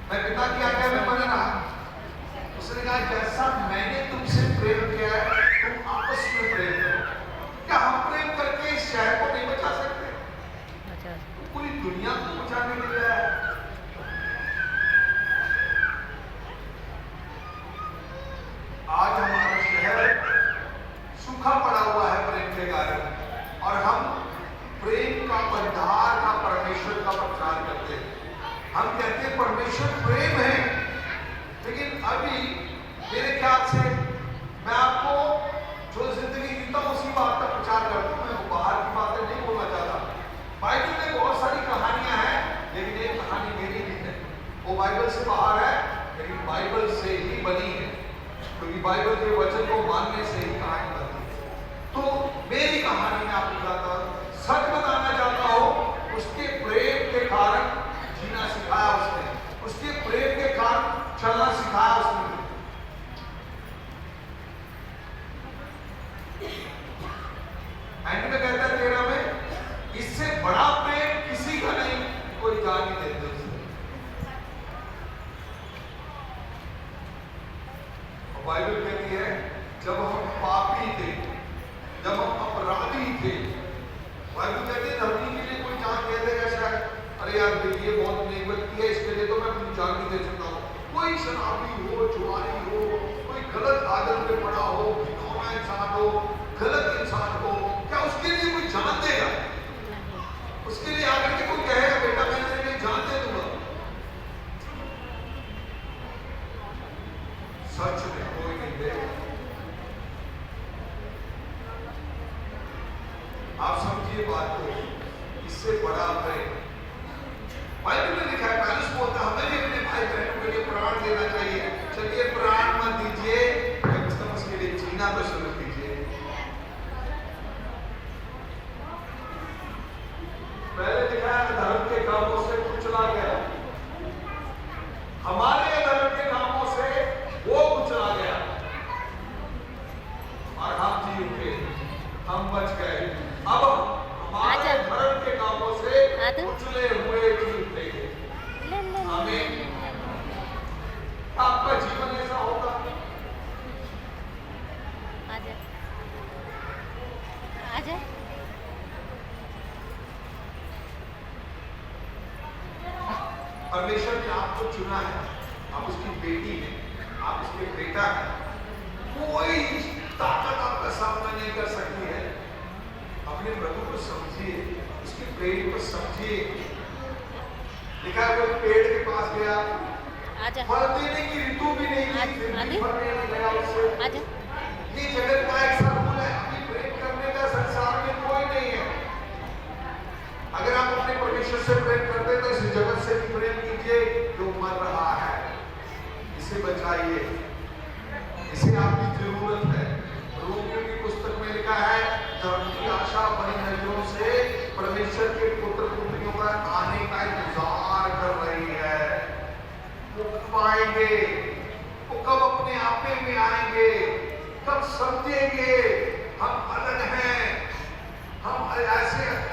मैं पिता की आज्ञा में बने रहा। उसने कहा जैसा मैंने तुमसे प्रेम किया है तुम आपस में प्रेम करो। क्या हम प्रेम करके इस शहर को नहीं बचा सकते? तो पूरी दुनिया को बचाने के लिए है। आज हमारा शहर सूखा पड़ा हुआ है प्रेम के कारण, और हम प्रेम का भंडार का परमेश्वर का प्रचार करते हैं। हम कहते हैं परमेश्वर प्रेम है, लेकिन अभी मेरे ख्याल से मैं आपको जो जिंदगी जीता हूं उसी बात का प्रचार करता हूं। मैं बाहर की बातें नहीं बोलना चाहता। बाइबल में बहुत सारी कहानियां हैं, लेकिन एक कहानी मेरी भी है, वो बाइबल से बाहर है, लेकिन बाइबल से ही बनी है, क्योंकि बाइबल के वचन को मानने से ही कहानी बनती है। तो मेरी कहानी में आपको बताता हूं, सच बताना चाहता हूं, उसके प्रेम के कारण जीना सिखाया उसने, उसके प्रेम के कारण चलना सिखाया उसने। एंड में कहता है 13 में, इससे बड़ा प्रेम किसी का नहीं, कोई जान नहीं देते उसे। और बाइबल कहती है जब हम पापी थे, जब हम अपराधी थे, बाइबल कहती है धर्मी के लिए कोई जान दे देगा शायद, अरे यार ये बहुत नेक व्यक्ति है, इसके लिए तो मैं अपनी जान नहीं दे सकता हूँ। कोई शराबी हो, जुआरी हो, कोई गलत आदत में पड़ा हो, घिनौना इंसान हो, गलत इंसान हो, क्या उसके लिए कोई जान देगा? उसके लिए आकर के कोई कहेगा बेटा मैं तेरे लिए जान दे दूंगा? सच में कोई नहीं देगा। आप समझिए बात को, इससे बड़ा प्रेम बाइबल में लिखा है। पौलुस बोलता है हमें भी अपने भाई बहनों के लिए प्राण देना चाहिए। चलिए प्राण मत दीजिए, कम से कम उसके लिए जीना तो शुरू कीजिए। पहले लिखा है धर्म के कामों से कुचला गया, हमारे धर्म के कामों से वो कुचला गया, और हम जी उठे, हम बच गए। अब हमारे धर्म के कामों से कुचले हुए जी उठेंगे। आमीन। आपका जीवन ऐसा होगा। आजा परमेश्वर ने आपको चुना है, आप उसकी बेटी हैं, आप उसके बेटा हैं। कोई ताकत आपका सामना नहीं कर सकती है। अपने प्रभु को समझिए, उसके प्रेम को समझिए। लिखा है वो पेड़ के पास गया, फल देने की ऋतु भी नहीं थी, फिर भी फल नहीं मिला उससे। ये जगत का एक सरमूल है, अभी प्रेम करने का संसार में कोई नहीं है। अगर आप अपने परमेश्वर से प्रेम करते तो इस जगत से भी प्रेम कीजिए जो मर रहा है, इसे बचाइए, इसे आपकी जरूरत है। रोमियो की पुस्तक में लिखा है धर्म की आशा बड़ी नजरों से परमेश्वर के पुत्र पुत्रियों का आने का इंतजार कर रही है। वो कब आएंगे? वो कब अपने आपे में आएंगे? कब समझेंगे हम अलग हैं, हम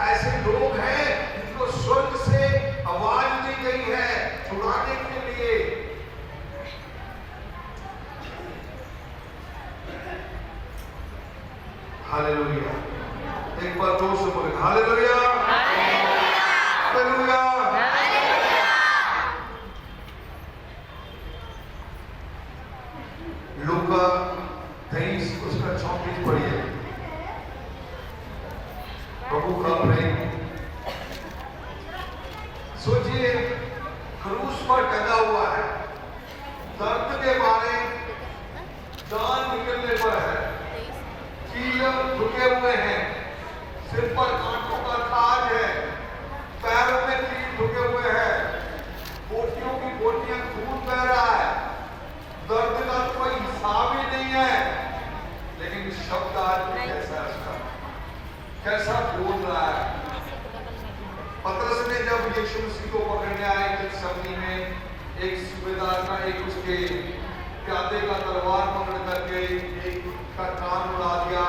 ऐसे लोग हैं जिनको स्वर्ग से आवाज दी गई है छुड़ाने के लिए। हालेलुया। एक बार जोर से बोले हालेलुया, हालेलुया। लूका 23 उसका 34 पढ़िए। प्रभु का प्रेम सोचिए, क्रूस पर टंगा हुआ है, दर्द के मारे जान निकलने पर है, कील झुके हुए हैं, सिर पर कांटों का ताज है, पैरों में कील झुके हुए हैं, बोटियों की बोटियां खून बह रहा है, दर्द का कोई हिसाब ही नहीं है। लेकिन शब्द आज कैसा है उसका, कैसा बोल रहा है। पतरस ने जब यीशु मसीह को पकड़ने आए गethsemane में, एक सूबेदार का एक उसके प्यादे का तलवार पकड़ करके एक का कान उड़ा दिया।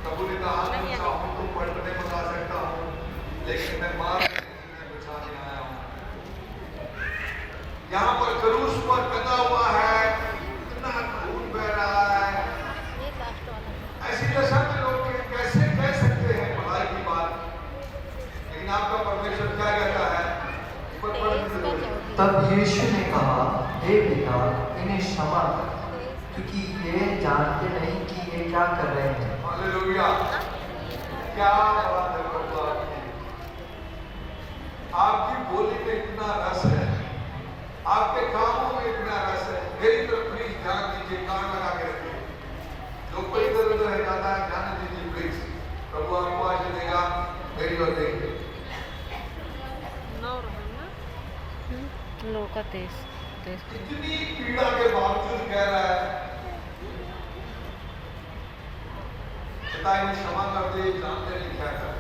प्रभु ने कहा तुम चाहो तो पलटने बता सकता हूँ, लेकिन मैं मार बचाने आया हूँ। यहाँ पर क्रूस पर टंगा हुआ है, इतना खून बह रहा है। ऐसी दशा में लोग कैसे कह सकते हैं भलाई की बात? लेकिन आपका परमेश्वर क्या कहता है? तब यीशु ने कहा, हे पिता, इन्हें क्षमा कर, क्योंकि ये जानते नहीं कि ये क्या कर रहे हैं। हालेलुया! क्या बात है प्रभु आपकी। आपकी बोली में इतना रस है, आपके कामों में इतना रस है। मेरी तरफ प्लीज ध्यान दीजिए, कान लगा के रखिए। जो कोई इधर उधर है जाता है, ध्यान दीजिए प्लीज। प्रभु आपको आज देगा, मेरी ओर देखिए। लोका तेज इतनी पीड़ा के बावजूद कह रहा है, पिता इन्हें क्षमा कर दे, जानते नहीं क्या कर।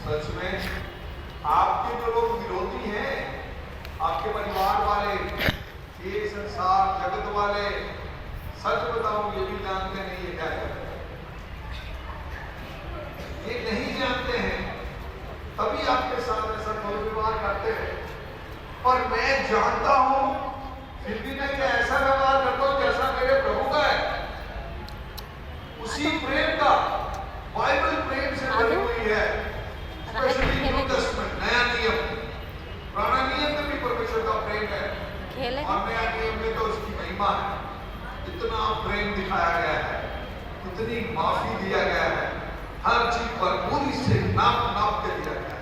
सच में आपके जो लोग विरोधी हैं, आपके परिवार वाले, ये संसार जगत वाले, सच बताऊं ये भी जानते नहीं है क्या कर। ये नहीं जानते हैं, तभी आपके साथ ऐसा व्यवहार करते हैं। और मैं जानता हूं, फिर भी मैं क्या ऐसा व्यवहार करता हूं जैसा मेरे प्रभु का है। उसी प्रेम का, बाइबल प्रेम से भरी हुई है। स्पेशली न्यू टेस्टमेंट, नया नियम, पुराना नियम में भी परमेश्वर का प्रेम है, और नया नियम में तो उसकी महिमा है। इतना प्रेम दिखाया गया है, इतनी माफी दिया गया है, हर चीज पर पूरी से नाप नाप के दिया गया है।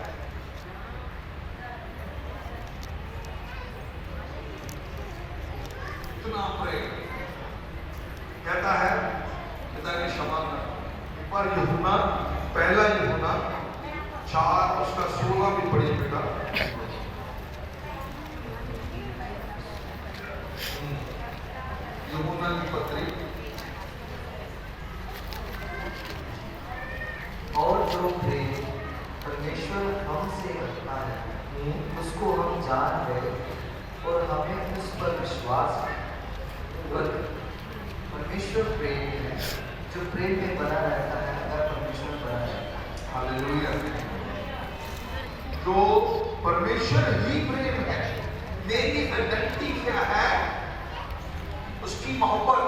इतना प्रेम कहता है, पिता ने क्षमा कर। एक बार यूहन्ना, पहला यूहन्ना 4 उसका 16 भी पढ़िए बेटा। यूहन्ना की पत्री, और जो प्रेम परमेश्वर हमसे रखता है उसको हम जान गए और हमें उस पर विश्वास है। परमेश्वर प्रेम है, जो प्रेम में बना रहता है अगर परमेश्वर बना रहता है। हालेलुया! तो परमेश्वर ही प्रेम है। मेरी आइडेंटिटी क्या है? उसकी मोहब्बत,